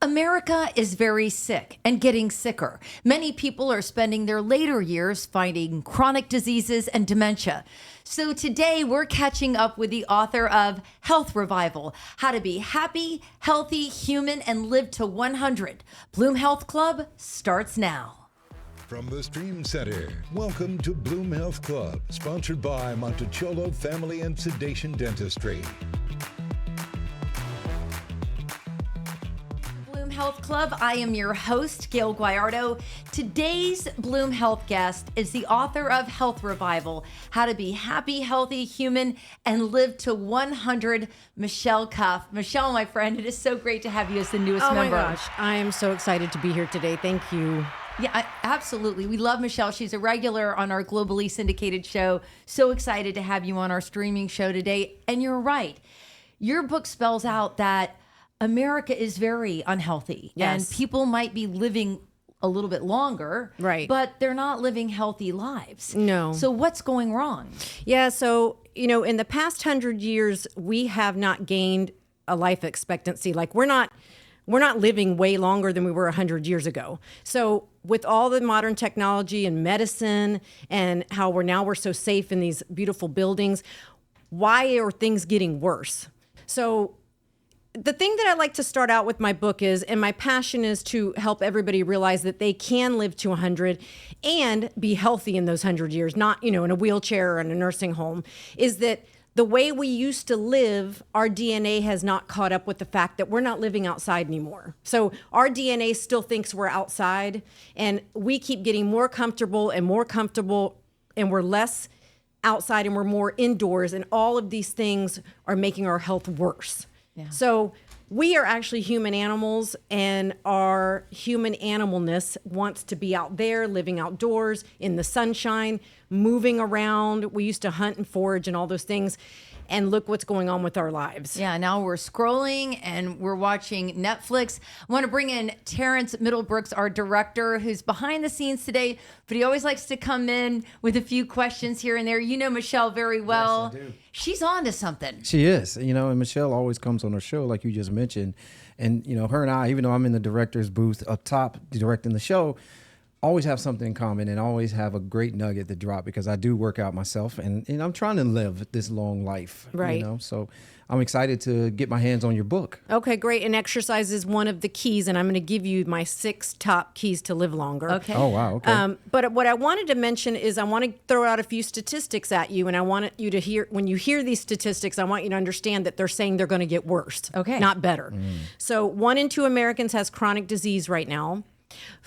America is very sick and getting sicker. Many people are spending their later years fighting chronic diseases and dementia. So today we're catching up with the author of Health Revival, How to Be Happy, Healthy, Human, and Live to 100. Bloom Health Club starts now. From the Stream Center, welcome to Bloom Health Club, sponsored by Monticciolo Family and Sedation Dentistry. Health Club. I am your host, Gayle Guyardo. Today's Bloom Health guest is the author of Health Revival, How to Be Happy, Healthy, Human, and Live to 100, Michele Cuffe. Michele, my friend, it is so great to have you as the newest member. Oh my gosh, I am so excited to be here today. Thank you. Yeah, absolutely. We love Michele. She's a regular on our globally syndicated show. So excited to have you on our streaming show today. And you're right. Your book spells out that America is very unhealthy. Yes. And people might be living a little bit longer, right? But they're not living healthy lives. No. So what's going wrong? Yeah, so, in the past 100 years, we have not gained a life expectancy. Like we're not living way longer than we were 100 years ago. So with all the modern technology and medicine and how we're so safe in these beautiful buildings, why are things getting worse? So the thing that I like to start out with my book is, and my passion is to help everybody realize that they can live to 100 and be healthy in those 100 years, not, in a wheelchair or in a nursing home, is that the way we used to live, our DNA has not caught up with the fact that we're not living outside anymore. So our DNA still thinks we're outside, and we keep getting more comfortable, and we're less outside and we're more indoors, and all of these things are making our health worse. Yeah. So we are actually human animals, and our human animalness wants to be out there, living outdoors, in the sunshine, moving around. We used to hunt and forage and all those things. And look what's going on with our lives. Yeah, now we're scrolling and we're watching Netflix. I want to bring in Terrence Middlebrooks, our director, who's behind the scenes today, but he always likes to come in with a few questions here and there. You know Michele very well. Yes, I do. She's on to something. She is, and Michele always comes on her show, like you just mentioned. And, her and I, even though I'm in the director's booth up top directing the show, always have something in common and always have a great nugget to drop, because I do work out myself and I'm trying to live this long life, right? So I'm excited to get my hands on your book. Okay, great. And exercise is one of the keys, and I'm going to give you my 6 top keys to live longer. Okay. Oh, wow. Okay. But what I wanted to mention is I want to throw out a few statistics at you, and I want you to hear, when you hear these statistics, I want you to understand that they're saying they're going to get worse, okay, not better. So 1 in 2 Americans has chronic disease right now.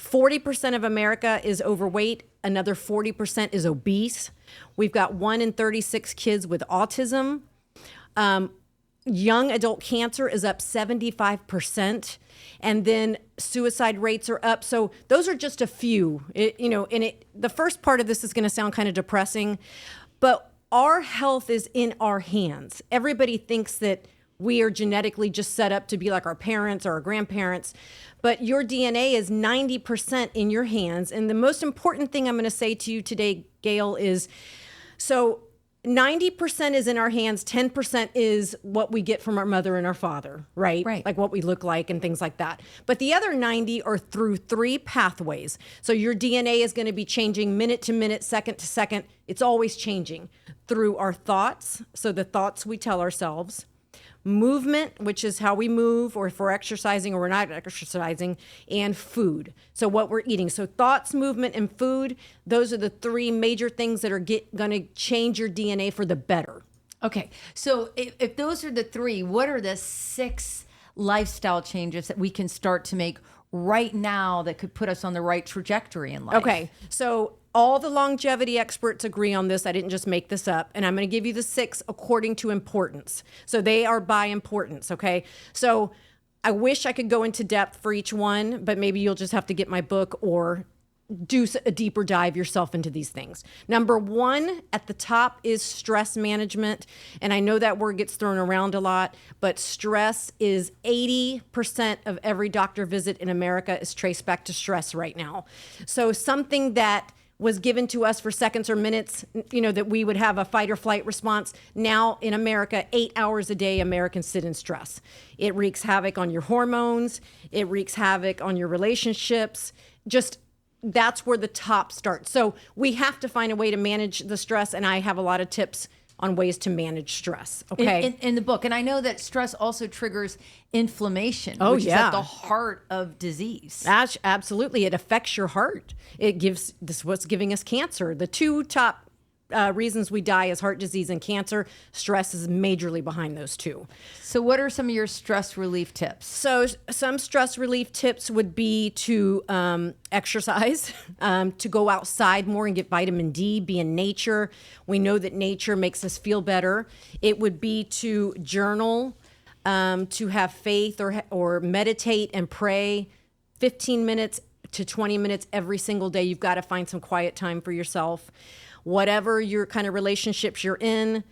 40% of America is overweight. Another 40% is obese. We've got 1 in 36 kids with autism. Young adult cancer is up 75%. And then suicide rates are up. So those are just a few. The first part of this is going to sound kind of depressing, but our health is in our hands. Everybody thinks that we are genetically just set up to be like our parents or our grandparents, but your DNA is 90% in your hands. And the most important thing I'm going to say to you today, Gayle, is so 90% is in our hands, 10% is what we get from our mother and our father, right? Right. Like what we look like and things like that. But the other 90 are through 3 pathways. So your DNA is going to be changing minute to minute, second to second. It's always changing through our thoughts. So the thoughts we tell ourselves. Movement, which is how we move, or if we're exercising or we're not exercising, and food. So what we're eating. So thoughts, movement, and food, those are the 3 major things that are going to change your DNA for the better. Okay, so if those are the 3, what are the 6 lifestyle changes that we can start to make right now that could put us on the right trajectory in life? Okay, so all the longevity experts agree on this. I didn't just make this up. And I'm going to give you the 6 according to importance. So they are by importance, okay? So I wish I could go into depth for each one, but maybe you'll just have to get my book or do a deeper dive yourself into these things. Number 1 at the top is stress management. And I know that word gets thrown around a lot, but stress is 80% of every doctor visit in America is traced back to stress right now. So something that was given to us for seconds or minutes, that we would have a fight or flight response. Now in America, 8 hours a day, Americans sit in stress. It wreaks havoc on your hormones. It wreaks havoc on your relationships. Just that's where the top starts. So we have to find a way to manage the stress. And I have a lot of tips on ways to manage stress. Okay. In the book. And I know that stress also triggers inflammation, Oh, which is yeah. at the heart of disease. Absolutely. It affects your heart. This is what's giving us cancer. The two top reasons we die is heart disease and cancer. Stress is majorly behind those two. So what are some of your stress relief tips? So some stress relief tips would be to exercise, to go outside more and get vitamin D, be in nature. We know that nature makes us feel better. It would be to journal, to have faith or meditate and pray 15 minutes to 20 minutes every single day. You've got to find some quiet time for yourself. Whatever your kind of relationships you're in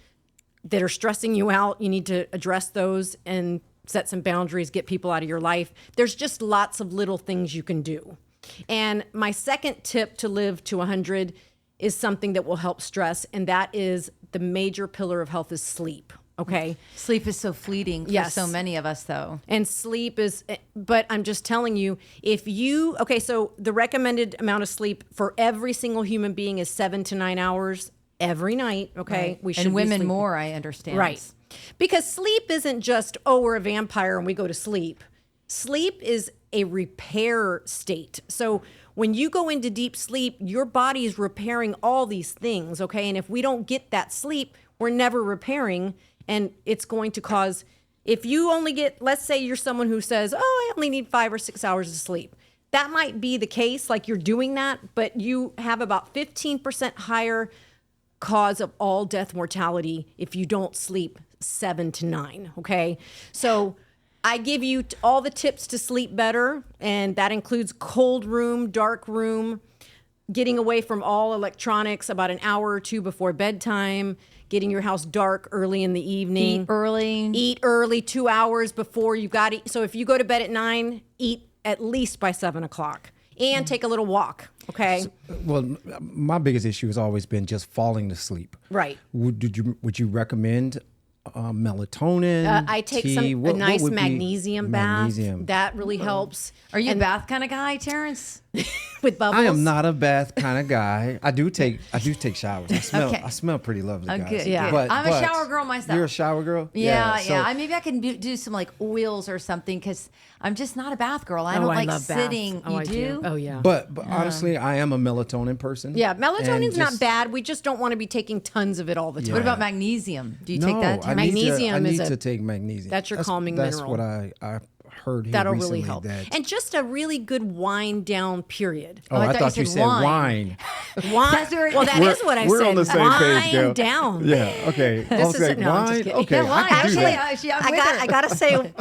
that are stressing you out, you need to address those and set some boundaries, get people out of your life. There's just lots of little things you can do. And my second tip to live to 100 is something that will help stress, and that is the major pillar of health is sleep. Okay. Sleep is so fleeting for so many of us, though. And sleep is, but I'm just telling you, so the recommended amount of sleep for every single human being is 7 to 9 hours every night. Okay. Right. We should and be women sleeping. more, I understand. Right. Because sleep isn't just, we're a vampire and we go to sleep. Sleep is a repair state. So when you go into deep sleep, your body is repairing all these things. Okay. And if we don't get that sleep, we're never repairing. And it's going to cause, if you only get, let's say you're someone who says, I only need 5 or 6 hours of sleep. That might be the case, like you're doing that, but you have about 15% higher cause of all death mortality if you don't sleep 7 to 9, okay? So I give you all the tips to sleep better, and that includes cold room, dark room, getting away from all electronics about an hour or two before bedtime, getting your house dark early in the evening. Eat early, 2 hours before you got to eat. So if you go to bed at 9, eat at least by 7 o'clock and take a little walk. Okay. Well, my biggest issue has always been just falling to sleep. Right. Would you recommend melatonin? I take tea? a What nice would be magnesium bath. Magnesium. That really helps. Are you a bath kind of guy, Terrence? With bubbles? I am not a bath kind of guy. I do take showers. I smell pretty lovely, guys. Good, Yeah. good. I'm a shower girl myself. You're a shower girl? Yeah. So, Maybe I can do some like oils or something because I'm just not a bath girl. I don't I like love baths. sitting. Oh, You I do? Oh, yeah. But honestly, I am a melatonin person. Yeah, melatonin's And not just- bad. We just don't want to be taking tons of it all the time. What about magnesium? Do you No, take that too? I need Magnesium is to take magnesium. that's your calming That's mineral. what I heard here That'll recently. really help. That, And just a really good wind down period. I thought you said wine. Wine. That's where- Well, that is what I we're said. on the same wine page, Gayle. down. Yeah. Okay. I was is like, no, I'm just wine. kidding. Okay. Yeah, wine. I can do Actually, that. I gotta say,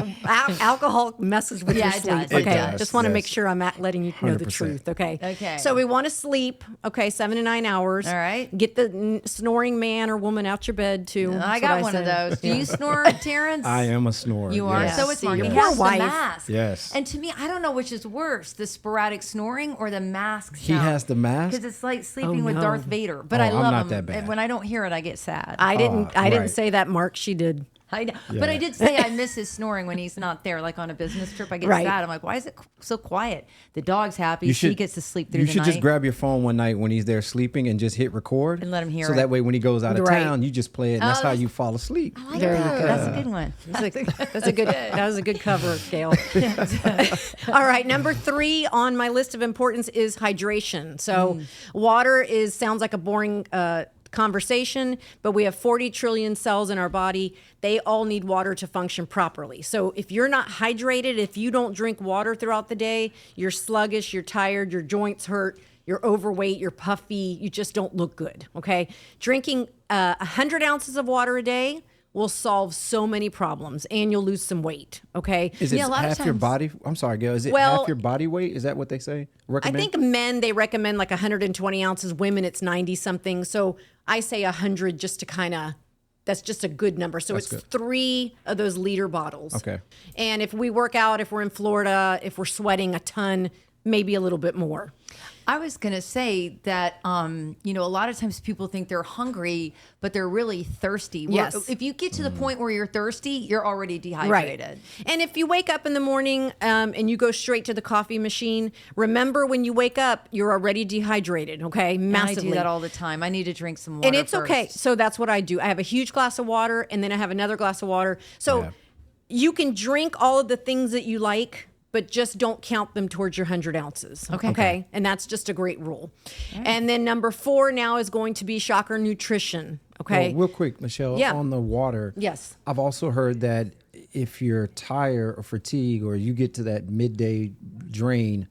alcohol messes with Yeah, your it sleep. does. It Okay, does, just want to make yes. sure I'm letting you know the 100%. truth. Okay. Okay. So we want to sleep. Okay, 7 to 9 hours. All right. Get the snoring man or woman out your bed too. I That's got what one of say. those. Do you snore, Terrence? I am a snorer. You are. yes. So it's Mark. Your He poor has the wife. mask. Yes. And to me, I don't know which is worse, the sporadic snoring or the mask. He has the mask? because it's like sleeping with no. Darth Vader. But Oh, I I'm love not him. that bad. And when I don't hear it, I get sad. I didn't right. say that, Mark. She did. I know. But I did say I miss his snoring when he's not there, like on a business trip. I get Right. sad. I'm like, why is it so quiet? The dog's happy. You She should- gets to sleep through You the should night. just grab your phone one night when he's there sleeping and just hit record And let him hear So it. that way, when he goes out of Right. town, you just play it, and that's how that's- you fall asleep. I like There you that. go. That's a good one. That was a good cover, Gayle. All right, number 3 on my list of importance is hydration. So water sounds like a boring conversation, but we have 40 trillion cells in our body. They all need water to function properly. So if you're not hydrated, if you don't drink water throughout the day, you're sluggish, you're tired, your joints hurt, you're overweight, you're puffy, you just don't look good, okay? Drinking 100 ounces of water a day will solve so many problems, and you'll lose some weight, okay? Is it Yeah, a lot of half your times- body? I'm sorry, Gail. Is it Well, half your body weight? Is that what they say? I Recommend? think men, they recommend like 120 ounces. Women, it's 90 something. So I say 100 just to kind of, that's just a good number. So That's it's good. 3 of those liter bottles. Okay. And if we work out, if we're in Florida, if we're sweating a ton, maybe a little bit more. I was going to say that, a lot of times people think they're hungry, but they're really thirsty. Yes. If you get to the point where you're thirsty, you're already dehydrated. Right. And if you wake up in the morning and you go straight to the coffee machine, remember when you wake up, you're already dehydrated, okay? Massively. I do that all the time. I need to drink some water And it's first. okay. So that's what I do. I have a huge glass of water and then I have another glass of water. So you can drink all of the things that you like, but just don't count them towards your 100 ounces. Okay. And that's just a great rule. Right. And then number 4 now is going to be shocker nutrition. Okay. Well, real quick, Michelle, on the water. Yes. I've also heard that if you're tired or fatigued or you get to that midday drain,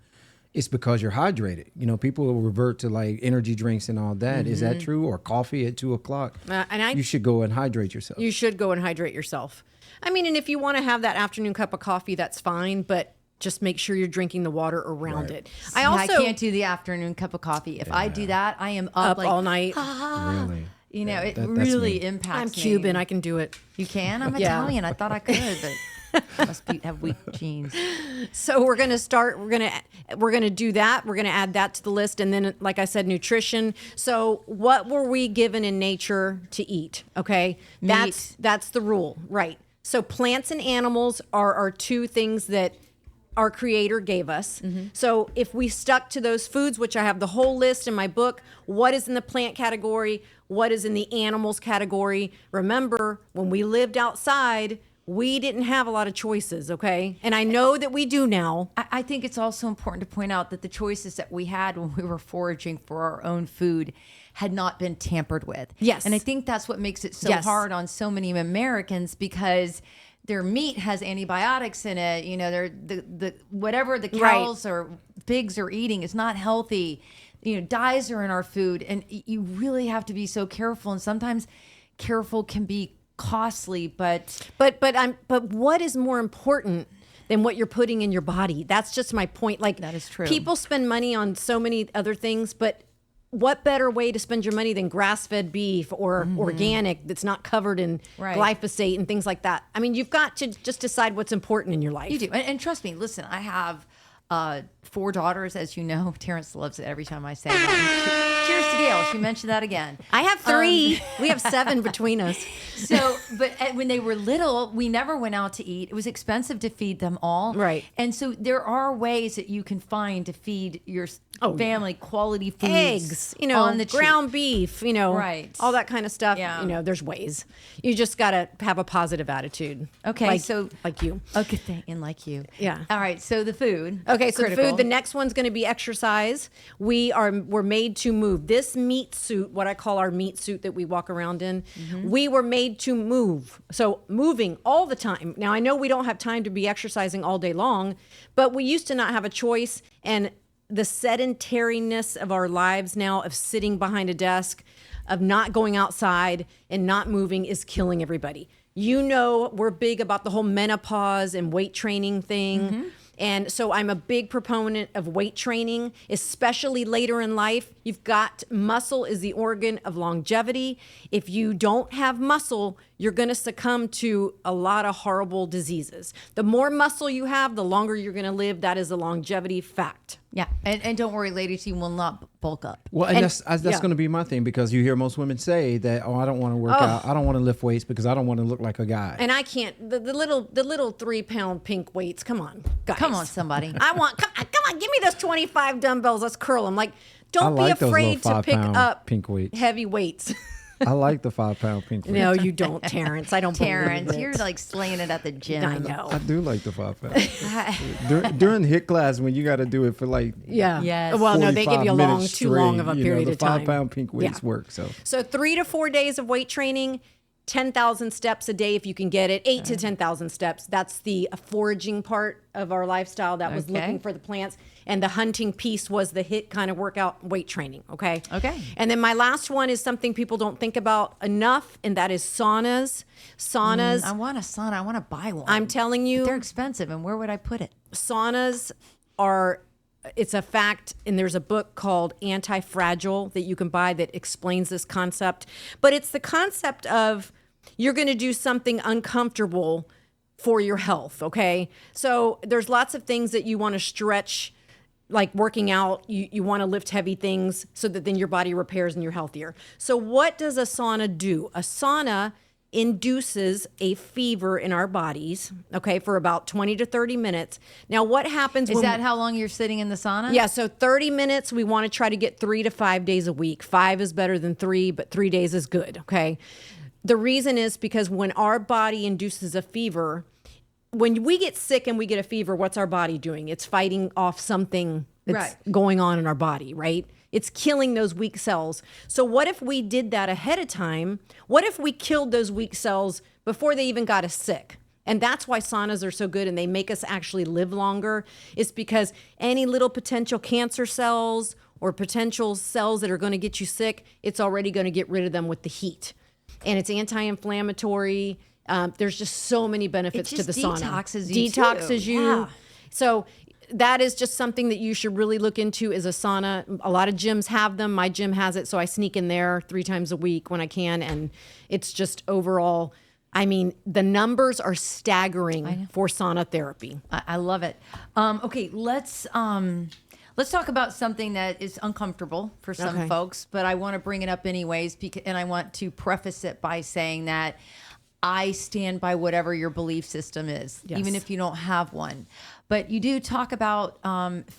it's because you're hydrated. People will revert to like energy drinks and all that. Is that true? Or coffee at 2:00? You should go and hydrate yourself. You should go and hydrate yourself. I mean, and if you want to have that afternoon cup of coffee, that's fine. But just make sure you're drinking the water around it. I can't do the afternoon cup of coffee. If I do that, I am up like, all night. Really? It really impacts I'm me. Cuban. I can do it. You can? I'm Italian. I thought I could, but have weak genes. So we're going to start. We're going to do that. We're going to add that to the list. And then, like I said, nutrition. So what were we given in nature to eat? Okay. Meat. That's the rule. Right. So plants and animals are our 2 things that our creator gave us. So if we stuck to those foods, which I have the whole list in my book, what is in the plant category, what is in the animals category. Remember, when we lived outside, we didn't have a lot of choices, okay? And I know that we do now. I think it's also important to point out that the choices that we had when we were foraging for our own food had not been tampered with. Yes. And I think that's what makes it so hard on so many Americans, because their meat has antibiotics in it. They're the whatever the cows or pigs are eating is not healthy. Dyes are in our food, and you really have to be so careful. And sometimes careful can be costly, but what is more important than what you're putting in your body? That's just my point. Like, that is true. People spend money on so many other things, but what better way to spend your money than grass-fed beef or organic that's not covered in glyphosate and things like that? I mean, you've got to just decide what's important in your life. You do. And trust me, listen, I have 4 daughters, as you know. Terrence loves it every time I say that. Cheers to Gayle. She mentioned that again. I have 3. We have 7 between us. So, but when they were little, we never went out to eat. It was expensive to feed them all. Right. And so there are ways that you can find to feed your family quality foods. Eggs, on the ground beef, right. all that kind of stuff. Yeah. There's ways. You just got to have a positive attitude. Okay. Like you. Okay. And like you. Yeah. All right. So the food. Okay. So critical. the food, the next one's going to be exercise. We're made to move. This meat suit, what I call our meat suit that we walk around in, we were made to move. So moving all the time. Now, I know we don't have time to be exercising all day long, but we used to not have a choice. And the sedentariness of our lives now, of sitting behind a desk, of not going outside and not moving, is killing everybody. We're big about the whole menopause and weight training thing. And so I'm a big proponent of weight training, especially later in life. Muscle is the organ of longevity. If you don't have muscle, you're going to succumb to a lot of horrible diseases. The more muscle you have, the longer you're going to live. That is a longevity fact. Yeah. And don't worry, ladies, you will not bulk up. Well, and that's going to be my thing, because you hear most women say that, I don't want to work out. I don't want to lift weights because I don't want to look like a guy. And I can't, the little 3-pound pink weights. Come on, guys. Come on, somebody. Come on, give me those 25 dumbbells. Let's curl them. Like, don't like be afraid those to pick up pink weights. heavy weights. I like the 5-pound pink weights. No, you don't, Terrence. I don't Terrence, believe it. you're like slaying it at the gym. I know. I do like the 5 pound. During HIIT class, when you got to do it for like Yes. Well, no, they give you 45 minutes too long of a straight, period the of time. 5-pound pink weights work. So 3 to 4 days of weight training, 10,000 steps a day if you can get it, 8 to 10,000 steps. That's the foraging part of our lifestyle. That was looking for the plants. And the hunting piece was the HIIT kind of workout weight training. Okay. And then my last one is something people don't think about enough, and that is saunas. Saunas. I want a sauna. I want to buy one. I'm telling you. But they're expensive, and where would I put it? Saunas it's a fact, and there's a book called Anti-Fragile that you can buy that explains this concept. But it's the concept of you're going to do something uncomfortable for your health, okay? So there's lots of things that you want to stretch like working out, you want to lift heavy things so that then your body repairs and you're healthier. So what does a sauna do? A sauna induces a fever in our bodies, okay, for about 20 to 30 minutes. Now, what happens Is that how long you're sitting in the sauna? Yeah, so 30 minutes, we want to try to get 3 to 5 days a week. 5 is better than 3, but 3 days is good, okay? The reason is because when our body induces a fever, when we get sick and we get a fever, what's our body doing? It's fighting off something that's going on in our body, right? It's killing those weak cells. So what if we did that ahead of time? What if we killed those weak cells before they even got us sick? And that's why saunas are so good and they make us actually live longer. It's because any little potential cancer cells or potential cells that are going to get you sick, it's already going to get rid of them with the heat. And it's anti-inflammatory. There's just so many benefits to the sauna. Detoxes you. Yeah. So that is just something that you should really look into is a sauna. A lot of gyms have them. My gym has it, so I sneak in there 3 times a week when I can. And it's just overall, I mean, the numbers are staggering for sauna therapy. I love it. Okay, let's talk about something that is uncomfortable for some folks, but I want to bring it up anyways, and I want to preface it by saying that I stand by whatever your belief system is, even if you don't have one. But you do talk about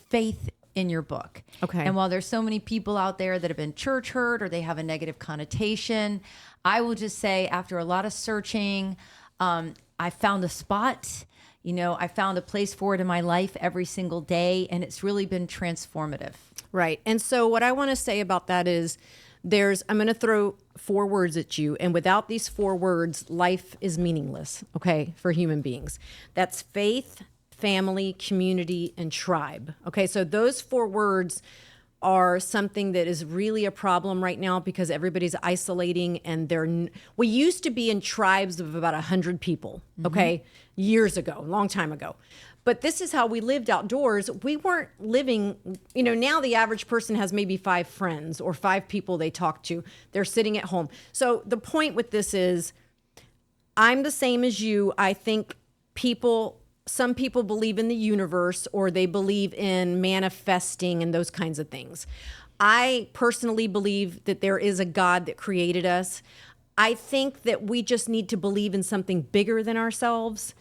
faith in your book. Okay. And while there's so many people out there that have been church hurt or they have a negative connotation, I will just say after a lot of searching, I found a spot. You know, I found a place for it in my life every single day, and it's really been transformative. Right. And so what I want to say about that is I'm going to throw 4 words at you. And without these 4 words, life is meaningless, okay, for human beings. That's faith, family, community, and tribe. Okay, so those 4 words are something that is really a problem right now because everybody's isolating and we used to be in tribes of about 100 people, okay, years ago, a long time ago. But this is how we lived outdoors. We weren't living, now the average person has maybe 5 friends or 5 people they talk to. They're sitting at home. So the point with this is I'm the same as you. I think some people believe in the universe or they believe in manifesting and those kinds of things. I personally believe that there is a God that created us. I think that we just need to believe in something bigger than ourselves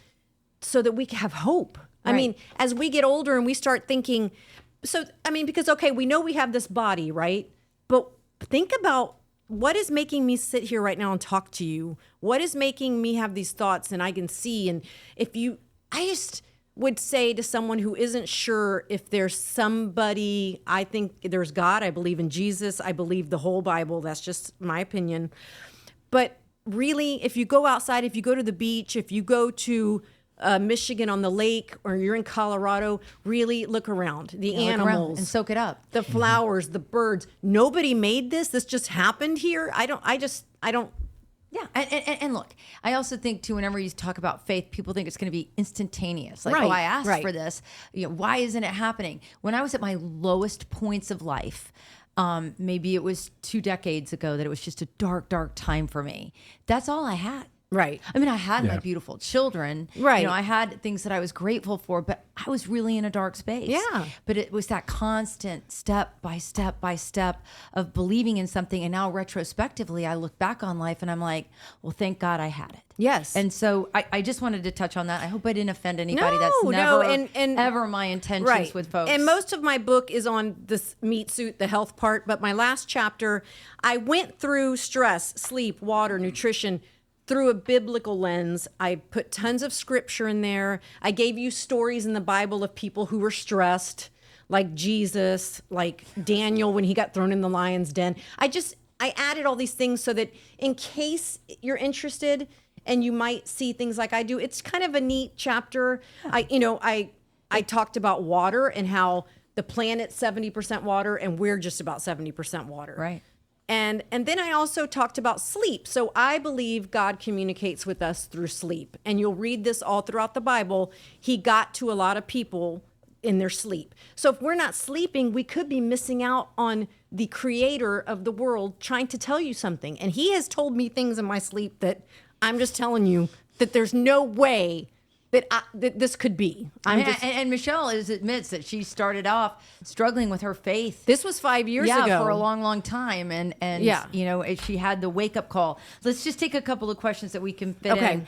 so that we can have hope. I mean, as we get older and we start thinking, because, we know we have this body, right? But think about what is making me sit here right now and talk to you? What is making me have these thoughts and I can see? And I just would say to someone who isn't sure if there's somebody, I think there's God, I believe in Jesus, I believe the whole Bible, that's just my opinion. But really, if you go outside, if you go to the beach, if you go to Michigan on the lake, or you're in Colorado, really look around. The animals and soak it up. The flowers, the birds. Nobody made this. This just happened here. I don't. Yeah, and look, I also think too, whenever you talk about faith, people think it's going to be instantaneous. Like, Right, I asked right. for this. Why isn't it happening? When I was at my lowest points of life, maybe it was 2 decades ago that it was just a dark, dark time for me. That's all I had. Right. I mean, I had my beautiful children. Right. I had things that I was grateful for, but I was really in a dark space. Yeah. But it was that constant step by step by step of believing in something. And now retrospectively, I look back on life and I'm like, well, thank God I had it. Yes. And so I just wanted to touch on that. I hope I didn't offend anybody. That's never ever my intentions with folks. And most of my book is on this meat suit, the health part. But my last chapter, I went through stress, sleep, water, nutrition, through a biblical lens. I put tons of scripture in there. I gave you stories in the Bible of people who were stressed, like Jesus, like Daniel when he got thrown in the lion's den. I added all these things so that in case you're interested and you might see things like I do, it's kind of a neat chapter. I talked about water and how the planet's 70% water and we're just about 70% water. Right. And then I also talked about sleep. So I believe God communicates with us through sleep. And you'll read this all throughout the Bible. He got to a lot of people in their sleep. So if we're not sleeping, we could be missing out on the creator of the world trying to tell you something. And he has told me things in my sleep that I'm just telling you that there's no way that this could be. And Michele admits that she started off struggling with her faith. This was 5 years ago. For a long time. And she had the wake up call. Let's just take a couple of questions that we can fit in.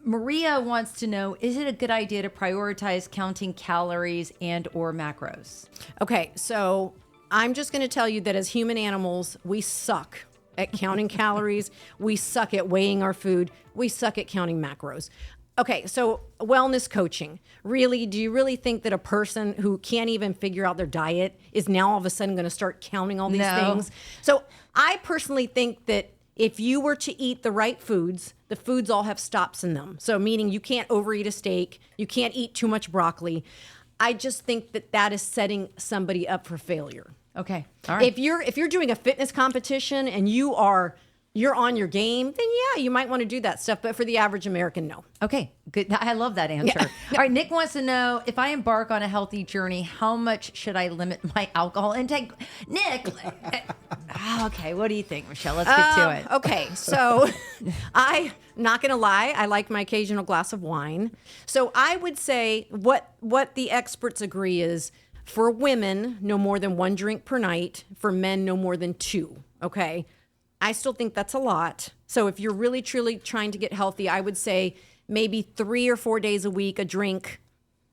Maria wants to know, is it a good idea to prioritize counting calories and or macros? Okay, so I'm just going to tell you that as human animals, we suck at counting calories. We suck at weighing our food. We suck at counting macros. Okay, so wellness coaching. Really, do you really think that a person who can't even figure out their diet is now all of a sudden going to start counting all these things? So I personally think that if you were to eat the right foods, the foods all have stops in them. So meaning you can't overeat a steak, you can't eat too much broccoli. I just think that is setting somebody up for failure. Okay, all right. If you're doing a fitness competition and you're on your game, then yeah, you might want to do that stuff. But for the average American, no. Okay, good. I love that answer. Yeah. All right, Nick wants to know, if I embark on a healthy journey, how much should I limit my alcohol intake? Nick, okay, what do you think, Michele? Let's get to it. Okay, so I'm not going to lie, I like my occasional glass of wine. So I would say what the experts agree is, for women, no more than 1 drink per night. For men, no more than 2, okay? I still think that's a lot. So if you're really, truly trying to get healthy, I would say maybe 3 or 4 days a week, a drink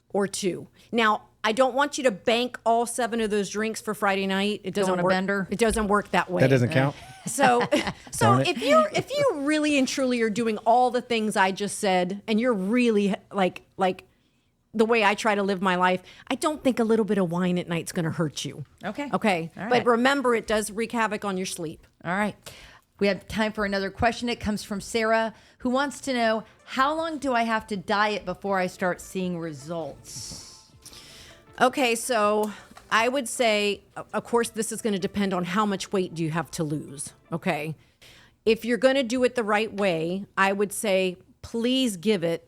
or 2. Now, I don't want you to bank all 7 of those drinks for Friday night. It doesn't work. Bender. It doesn't work that way. That doesn't count. So if you really and truly are doing all the things I just said, and you're really like the way I try to live my life, I don't think a little bit of wine at night's going to hurt you. Okay. All right. But remember, it does wreak havoc on your sleep. All right. We have time for another question. It comes from Sarah, who wants to know, how long do I have to diet before I start seeing results? Okay, so I would say, of course, this is going to depend on how much weight do you have to lose, okay? If you're going to do it the right way, I would say, please give it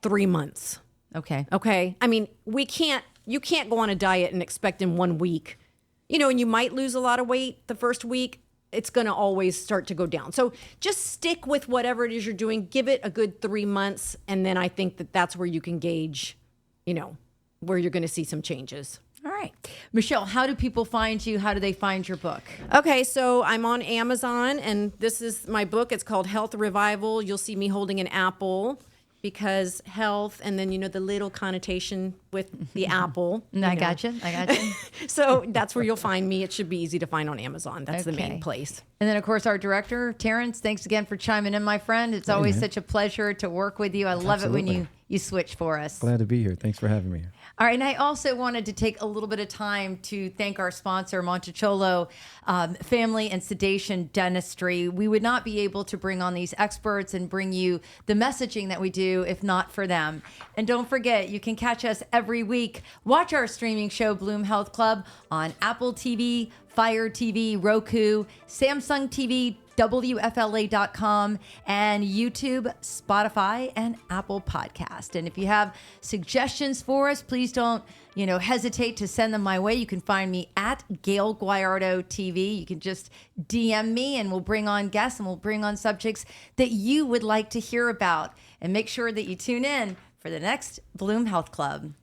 3 months. Okay. I mean, you can't go on a diet and expect in 1 week, and you might lose a lot of weight the first week. It's going to always start to go down. So just stick with whatever it is you're doing. Give it a good 3 months. And then I think that's where you can gauge, where you're going to see some changes. All right. Michele, how do people find you? How do they find your book? Okay, so I'm on Amazon, and this is my book. It's called Health Revival. You'll see me holding an apple, because health, and then, the little connotation with the apple. I got you. So that's where you'll find me. It should be easy to find on Amazon. That's the main place. And then, of course, our director, Terrence, thanks again for chiming in, my friend. It's always such a pleasure to work with you. I love it when you switch for us. Glad to be here. Thanks for having me. All right, and I also wanted to take a little bit of time to thank our sponsor, Monticciolo Family and Sedation Dentistry. We would not be able to bring on these experts and bring you the messaging that we do if not for them. And don't forget, you can catch us every week. Watch our streaming show, Bloom Health Club, on Apple TV, Fire TV, Roku, Samsung TV, WFLA.com, and YouTube, Spotify, and Apple Podcast. And if you have suggestions for us, please don't, hesitate to send them my way. You can find me at Gayle Guyardo TV. You can just DM me, and we'll bring on guests, and we'll bring on subjects that you would like to hear about. And make sure that you tune in for the next Bloom Health Club.